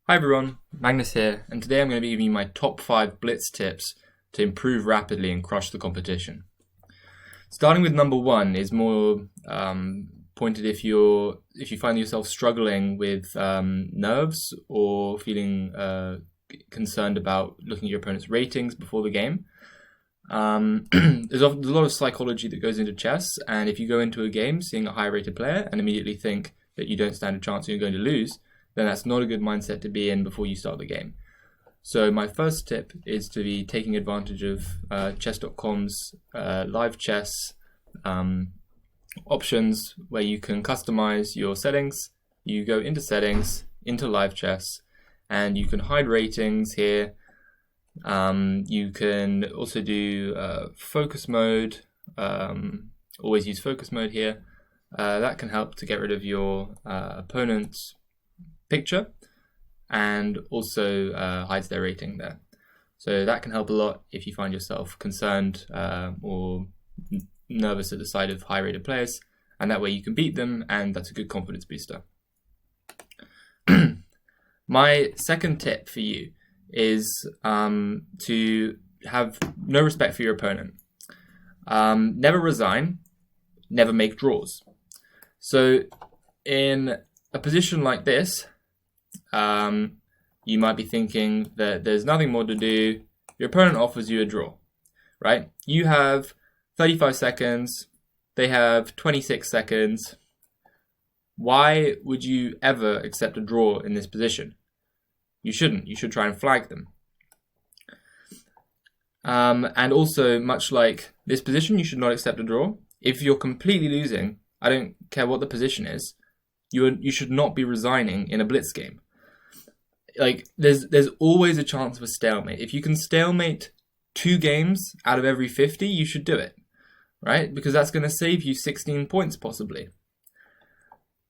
Hi everyone, Magnus here, and today I'm going to be giving you my top 5 blitz tips to improve rapidly and crush the competition. Starting with number 1 is more pointed if you find yourself struggling with nerves or feeling concerned about looking at your opponent's ratings before the game. There's a lot of psychology that goes into chess, and if you go into a game seeing a high-rated player and immediately think that you don't stand a chance and you're going to lose, then that's not a good mindset to be in before you start the game. So my first tip is to be taking advantage of chess.com's live chess options where you can customize your settings. You go into settings, into live chess, and you can hide ratings here. You can also do focus mode, always use focus mode here. That can help to get rid of your opponent's picture and also hides their rating there. So that can help a lot if you find yourself concerned or nervous at the sight of high-rated players, and that way you can beat them, and that's a good confidence booster. My second tip for you is to have no respect for your opponent. Never resign, never make draws. So in a position like this, you might be thinking that there's nothing more to do. Your opponent offers you a draw, right? You have 35 seconds, they have 26 seconds. Why would you ever accept a draw in this position? You shouldn't. You should try and flag them. And also, much like this position, you should not accept a draw. If you're completely losing, I don't care what the position is, you should not be resigning in a blitz game. Like, there's always a chance of a stalemate. If you can stalemate 2 games out of every 50, you should do it, right? Because that's going to save you 16 points possibly.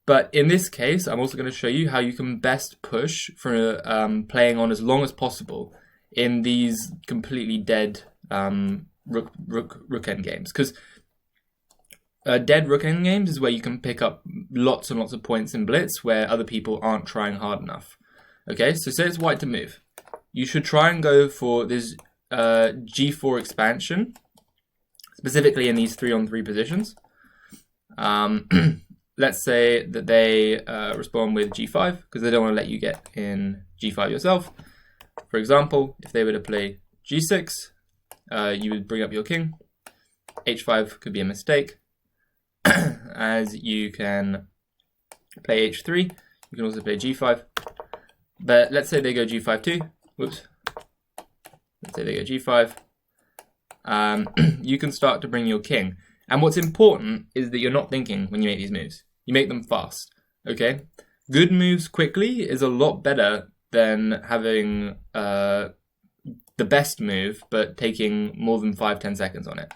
But in this case, I'm also going to show you how you can best push for playing on as long as possible in these completely dead rook end games. Because dead rook end games is where you can pick up lots and lots of points in blitz where other people aren't trying hard enough. Okay, so say it's white to move. You should try and go for this g4 expansion, specifically in these 3-on-3 positions. Let's say that they respond with g5 because they don't want to let you get in g5 yourself. For example, if they were to play g6, you would bring up your king. h5 could be a mistake, as you can play h3. You can also play g5. But let's say they go g5 too. Whoops. Let's say they go g5. You can start to bring your king. And what's important is that you're not thinking when you make these moves. You make them fast, okay? Good moves quickly is a lot better than having the best move, but taking more than 5-10 seconds on it.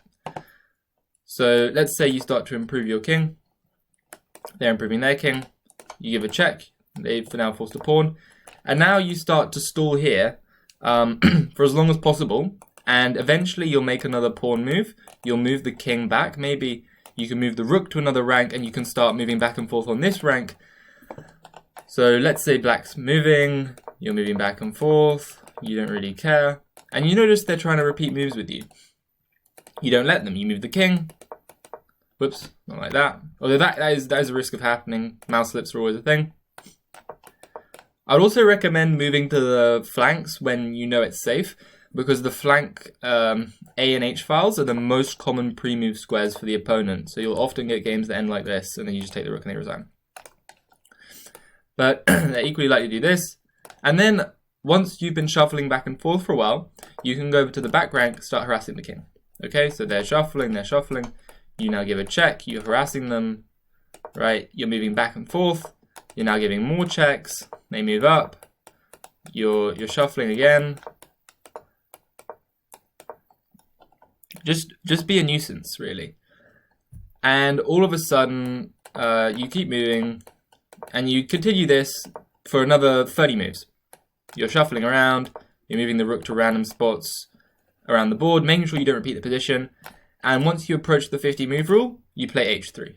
So let's say you start to improve your king. They're improving their king. You give a check. They've now forced a pawn. And now you start to stall here for as long as possible. And eventually you'll make another pawn move. You'll move the king back. Maybe you can move the rook to another rank and you can start moving back and forth on this rank. So let's say black's moving. You're moving back and forth. You don't really care. And you notice they're trying to repeat moves with you. You don't let them. You move the king. Whoops, not like that. Although that is a risk of happening. Mouse slips are always a thing. I'd also recommend moving to the flanks when you know it's safe, because the flank A and H files are the most common pre-move squares for the opponent. So you'll often get games that end like this, and then you just take the rook and they resign. But they're equally likely to do this. And then once you've been shuffling back and forth for a while, you can go over to the back rank, start harassing the king. Okay, so they're shuffling. You now give a check, you're harassing them, right? You're moving back and forth. You're now giving more checks. They move up. You're shuffling again. Just be a nuisance, really. And all of a sudden, you keep moving, and you continue this for another 30 moves. You're shuffling around. You're moving the rook to random spots around the board, making sure you don't repeat the position. And once you approach the 50 move rule, you play h3.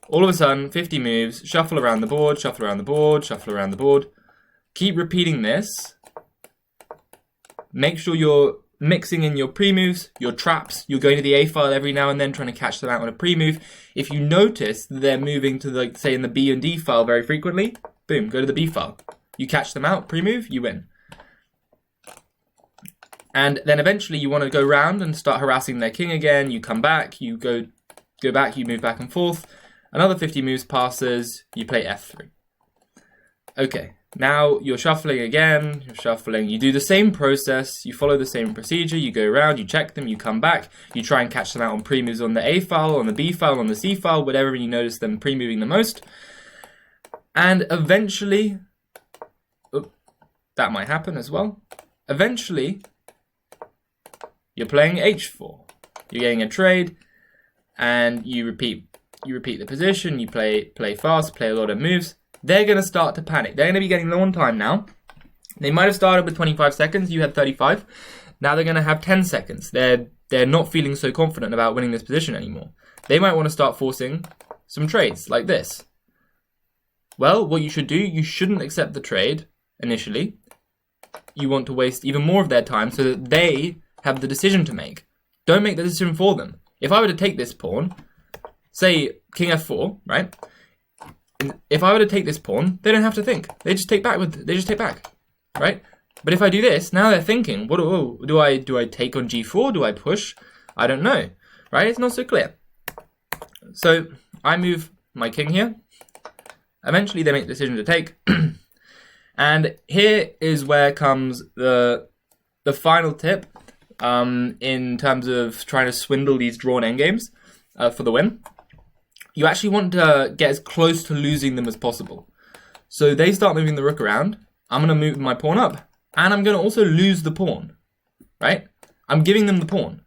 All of a sudden, 50 moves, shuffle around the board, shuffle around the board, shuffle around the board. keep repeating this. Make sure you're mixing in your pre-moves, your traps. You're going to the A file every now and then, trying to catch them out on a pre-move. If you notice that they're moving to, like, say, in the B and D file very frequently, boom, go to the B file. You catch them out, pre-move, you win. And then eventually you want to go round and start harassing their king again. You come back, you go back, you move back and forth. Another 50 moves passes, you play F3. Okay, now you're shuffling again, you do the same process, you follow the same procedure, you go around, you check them, you come back, you try and catch them out on pre-moves on the A file, on the B file, on the C file, whatever you notice them pre-moving the most. And eventually, that might happen as well. Eventually, you're playing H4. You're getting a trade, and you repeat the position, you play fast, play a lot of moves. They're going to start to panic. They're going to be getting low on time now. They might have started with 25 seconds. You had 35. Now they're going to have 10 seconds. They're not feeling so confident about winning this position anymore. They might want to start forcing some trades like this. Well, what you should do, you shouldn't accept the trade initially. You want to waste even more of their time so that they have the decision to make. Don't make the decision for them. If I were to take this pawn, say king f4, right? If I were to take this pawn, they don't have to think. They just take back, right? But if I do this, now they're thinking, what do I take on g4? Do I push? I don't know, right? It's not so clear. So I move my king here. Eventually they make the decision to take. And here is where comes the final tip in terms of trying to swindle these drawn endgames for the win. You actually want to get as close to losing them as possible. So they start moving the rook around. I'm going to move my pawn up. And I'm going to also lose the pawn. Right? I'm giving them the pawn.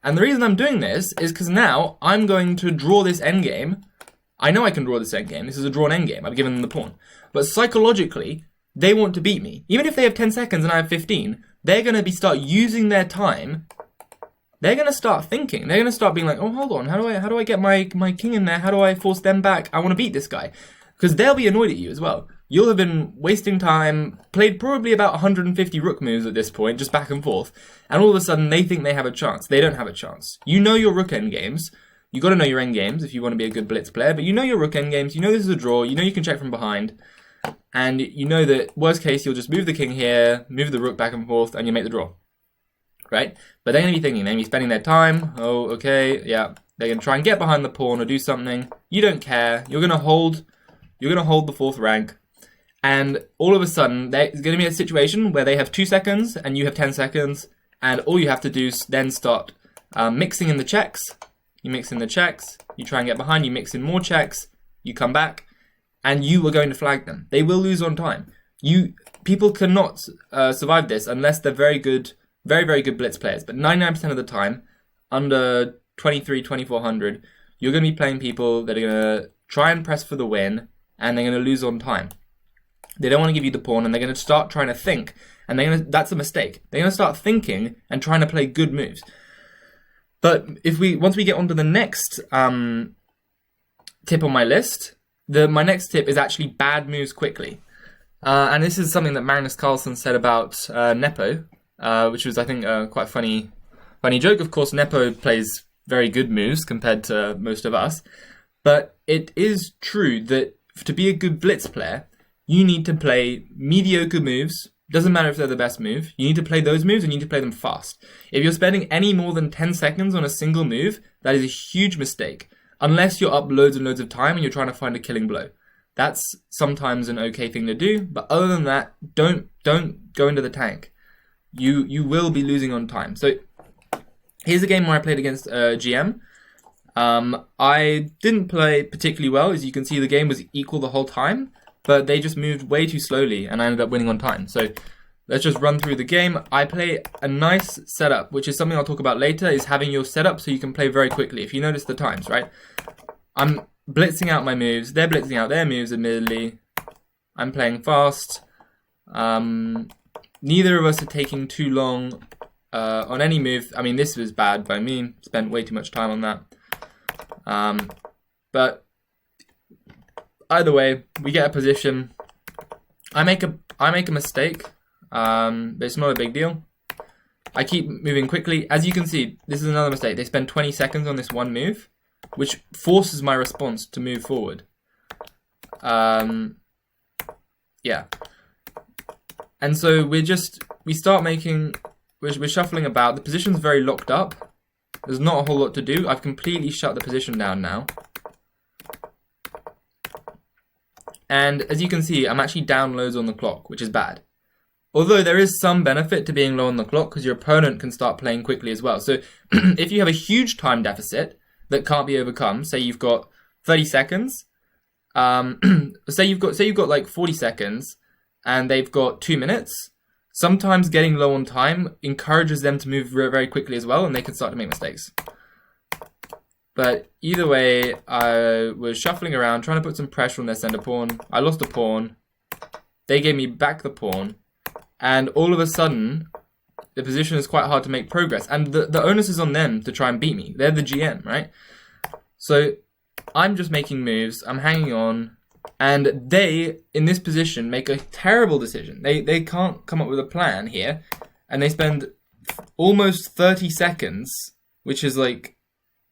And the reason I'm doing this is because now I'm going to draw this endgame. I know I can draw this endgame. This is a drawn endgame. I've given them the pawn. But psychologically, they want to beat me. Even if they have 10 seconds and I have 15, they're going to start using their time. They're going to start thinking. They're going to start being like, oh, hold on. How do I get my king in there? How do I force them back? I want to beat this guy. Because they'll be annoyed at you as well. You'll have been wasting time, played probably about 150 rook moves at this point, just back and forth. And all of a sudden, they think they have a chance. They don't have a chance. You know your rook endgames. You got to know your endgames if you want to be a good blitz player. But you know your rook endgames. You know this is a draw. You know you can check from behind. And you know that, worst case, you'll just move the king here, move the rook back and forth, and you make the draw. Right? But they're going to be thinking, they're going to be spending their time. Oh, okay, yeah. They're going to try and get behind the pawn or do something. You don't care. You're going to hold the fourth rank. And all of a sudden, there's going to be a situation where they have 2 seconds and you have 10 seconds. And all you have to do is then start mixing in the checks. You mix in the checks. You try and get behind. You mix in more checks. You come back. And you are going to flag them. They will lose on time. People cannot survive this unless they're very good, very, very good blitz players. But 99% of the time, under 23, 2400, you're going to be playing people that are going to try and press for the win, and they're going to lose on time. They don't want to give you the pawn, and they're going to start trying to think. And that's a mistake. They're going to start thinking and trying to play good moves. But once we get onto the next tip on my list, my next tip is actually bad moves quickly. And this is something that Magnus Carlsen said about Nepo, which was, I think, quite a funny joke. Of course, Nepo plays very good moves compared to most of us. But it is true that to be a good blitz player, you need to play mediocre moves. Doesn't matter if they're the best move. You need to play those moves and you need to play them fast. If you're spending any more than 10 seconds on a single move, that is a huge mistake. Unless you're up loads and loads of time and you're trying to find a killing blow. That's sometimes an okay thing to do, but other than that, don't go into the tank. You will be losing on time. So here's a game where I played against GM. I didn't play particularly well. As you can see, the game was equal the whole time, but they just moved way too slowly and I ended up winning on time. So let's just run through the game. I play a nice setup, which is something I'll talk about later, is having your setup so you can play very quickly. If you notice the times, right? I'm blitzing out my moves. They're blitzing out their moves, admittedly. I'm playing fast. Neither of us are taking too long on any move. I mean, this was bad by me. Spent way too much time on that. But either way, we get a position. I make a mistake, but it's not a big deal. I keep moving quickly. As you can see, this is another mistake. They spend 20 seconds on this one move, which forces my response to move forward. Yeah. And so we're shuffling about. The position's very locked up. There's not a whole lot to do. I've completely shut the position down now. And as you can see, I'm actually down loads on the clock, which is bad. Although there is some benefit to being low on the clock because your opponent can start playing quickly as well. So if you have a huge time deficit that can't be overcome, say you've got 30 seconds, say you've got like 40 seconds and they've got 2 minutes, sometimes getting low on time encourages them to move very, very quickly as well, and they can start to make mistakes. But either way, I was shuffling around, trying to put some pressure on their center pawn. I lost a pawn. They gave me back the pawn. And all of a sudden, the position is quite hard to make progress. And the onus is on them to try and beat me. They're the GM, right? So I'm just making moves. I'm hanging on. And they, in this position, make a terrible decision. They can't come up with a plan here. And they spend almost 30 seconds, which is like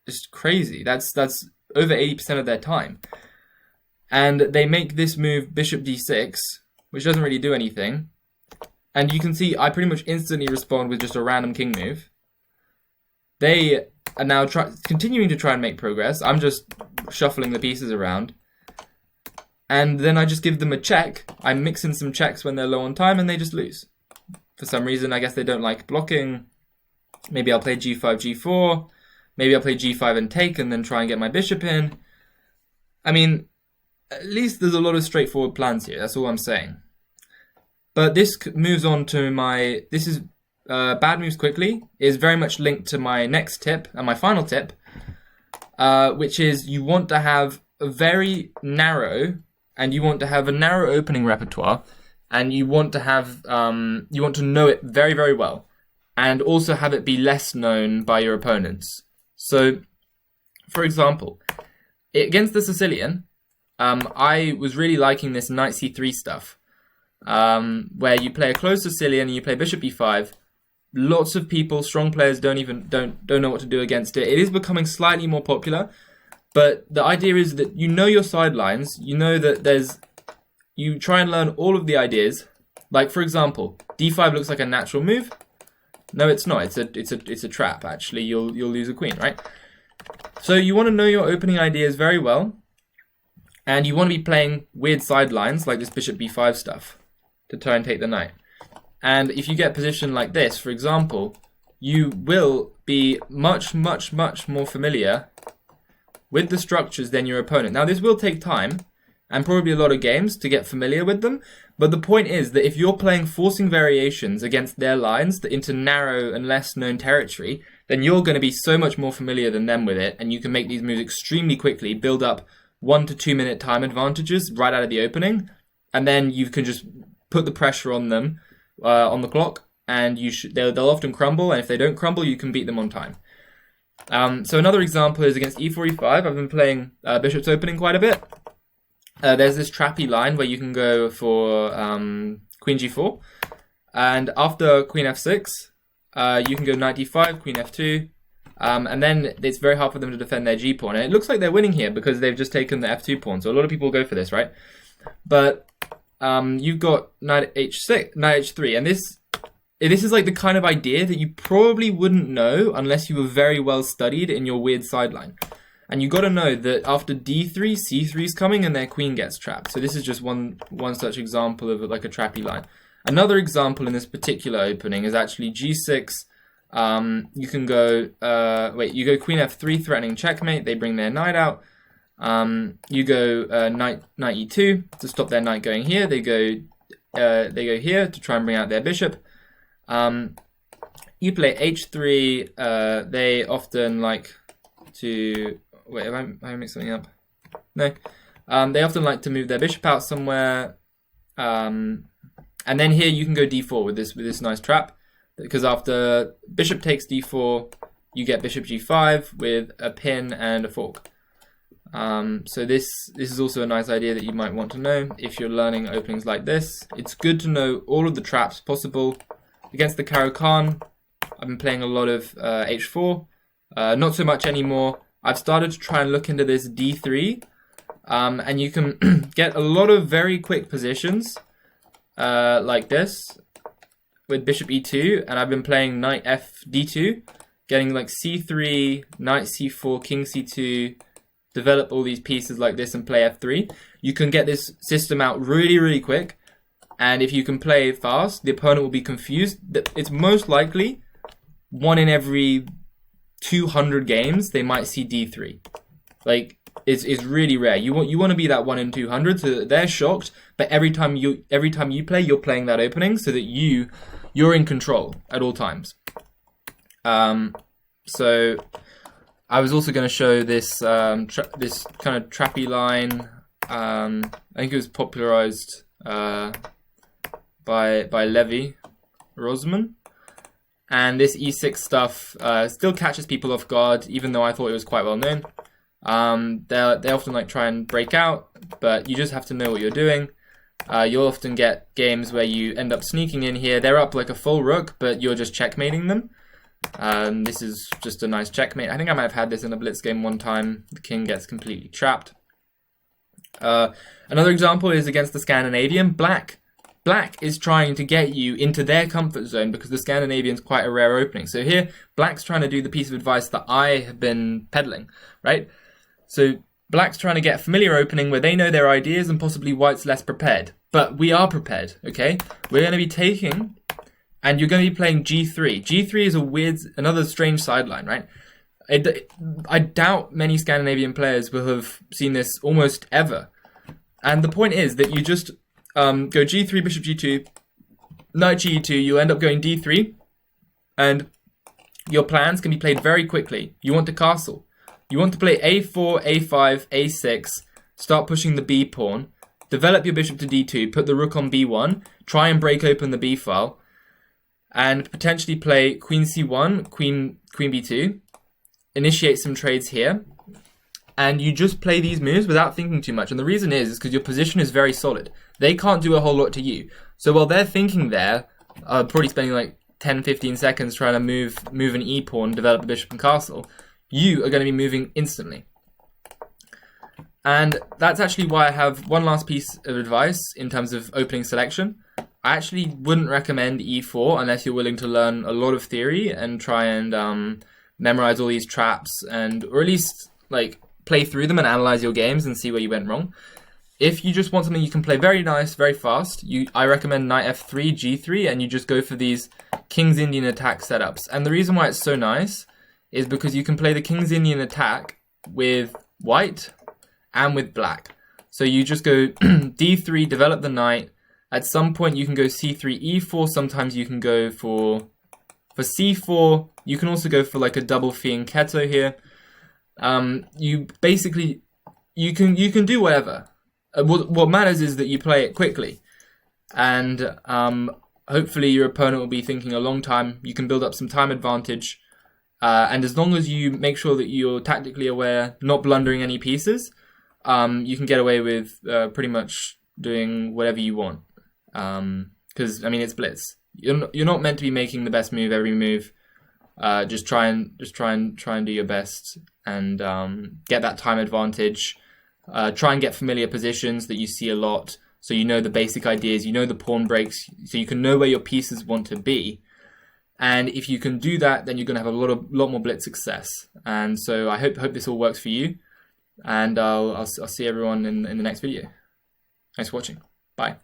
just crazy. That's over 80% of their time. And they make this move, bishop d6, which doesn't really do anything. And you can see I pretty much instantly respond with just a random king move. They are now continuing to try and make progress. I'm just shuffling the pieces around. And then I just give them a check. I mix in some checks when they're low on time and they just lose. For some reason, I guess they don't like blocking. Maybe I'll play g5, g4. Maybe I'll play g5 and take and then try and get my bishop in. I mean, at least there's a lot of straightforward plans here. That's all I'm saying. But this moves on to bad moves quickly is very much linked to my next tip and my final tip, which is you want to have a very narrow, and you want to have a narrow opening repertoire, and you want to have you want to know it very, very well, and also have it be less known by your opponents. So, for example, against the Sicilian, I was really liking this knight c3 stuff. Where you play a closed Sicilian and you play bishop e5. Lots of people, strong players, don't know what to do against it. It is becoming slightly more popular, but the idea is that you know your sidelines. You know that you try and learn all of the ideas. Like for example, d5 looks like a natural move. No, it's not. It's a trap. Actually, you'll lose a queen, right? So you want to know your opening ideas very well, and you want to be playing weird sidelines like this bishop b5 stuff to try and take the knight. And if you get a position like this, for example, you will be much, much, much more familiar with the structures than your opponent. Now, this will take time and probably a lot of games to get familiar with them, but the point is that if you're playing forcing variations against their lines into narrow and less known territory, then you're going to be so much more familiar than them with it, and you can make these moves extremely quickly, build up 1 to 2 minute time advantages right out of the opening, and then you can just put the pressure on them on the clock, and they'll often crumble, and if they don't crumble, you can beat them on time. So another example is against e4, e5. I've been playing bishop's opening quite a bit. There's this trappy line where you can go for queen g4, and after queen f6, you can go knight d5, queen f2, and then it's very hard for them to defend their g-pawn. And it looks like they're winning here because they've just taken the f2 pawn, so a lot of people go for this, right? But you've got knight h6, knight h3, and this is like the kind of idea that you probably wouldn't know unless you were very well studied in your weird sideline. And you got to know that after d3, c3 is coming and their queen gets trapped. So this is just one such example of like a trappy line. Another example in this particular opening is actually g6. You can go you go queen f3 threatening checkmate. They bring their knight out. You go knight e2 to stop their knight going here. They go here to try and bring out their bishop. You play h3. They often like to am I mixing something up? No. They often like to move their bishop out somewhere. And then here you can go d4 with this nice trap, because after bishop takes d4, you get bishop g5 with a pin and a fork. So this is also a nice idea that you might want to know if you're learning openings like this. It's good to know all of the traps possible. Against the Caro-Kann, I've been playing a lot of h4, not so much anymore. I've started to try and look into this d3, and you can get a lot of very quick positions like this with bishop e2, and I've been playing knight f d2, getting like c3, knight c4, king c2, develop all these pieces like this and play f3. You can get this system out really, really quick, and if you can play fast, the opponent will be confused. It's most likely 1 in every 200 games they might see d3. Like, it's really rare. You want to be that 1 in 200, so that they're shocked. But every time you play, you're playing that opening, so that you're in control at all times. So I was also going to show this this kind of trappy line. I think it was popularized by Levi Rosman. And this e6 stuff still catches people off guard, even though I thought it was quite well known. They often like try and break out, but you just have to know what you're doing. You'll often get games where you end up sneaking in here. They're up like a full rook, but you're just checkmating them. This is just a nice checkmate. I think I might have had this in a blitz game one time. The king gets completely trapped. Another example is against the Scandinavian. Black is trying to get you into their comfort zone because the Scandinavian's quite a rare opening. So here, Black's trying to do the piece of advice that I have been peddling, right? So Black's trying to get a familiar opening where they know their ideas and possibly White's less prepared. But we are prepared, okay? We're going to be taking, and you're going to be playing g3. g3 is another strange sideline, right? I doubt many Scandinavian players will have seen this almost ever. And the point is that you just go g3, bishop g2, knight ge2, you end up going d3, and your plans can be played very quickly. You want to castle. You want to play a4, a5, a6, start pushing the b pawn, develop your bishop to d2, put the rook on b1, try and break open the b file, and potentially play queen c1, queen b2, initiate some trades here, and you just play these moves without thinking too much. And the reason is because your position is very solid. They can't do a whole lot to you. So while they're thinking there, probably spending like 10-15 seconds trying to move an e-pawn, develop a bishop and castle, you are going to be moving instantly. And that's actually why I have one last piece of advice in terms of opening selection. I actually wouldn't recommend e4 unless you're willing to learn a lot of theory and try and memorize all these traps, or at least like play through them and analyze your games and see where you went wrong. If you just want something you can play very nice, very fast, I recommend knight f3, g3, and you just go for these King's Indian attack setups. And the reason why it's so nice is because you can play the King's Indian attack with white and with black. So you just go d3, develop the knight. At some point you can go c3, e4. Sometimes you can go for c4. You can also go for like a double fianchetto here. You basically, you can do whatever. What matters is that you play it quickly. And hopefully your opponent will be thinking a long time. You can build up some time advantage. And as long as you make sure that you're tactically aware, not blundering any pieces, you can get away with pretty much doing whatever you want. Because I mean, it's blitz. You're not meant to be making the best move every move. Just try and do your best and get that time advantage. Try and get familiar positions that you see a lot, so you know the basic ideas. You know the pawn breaks, so you can know where your pieces want to be. And if you can do that, then you're going to have a lot more blitz success. And so I hope this all works for you. And I'll see everyone in the next video. Thanks for watching. Bye.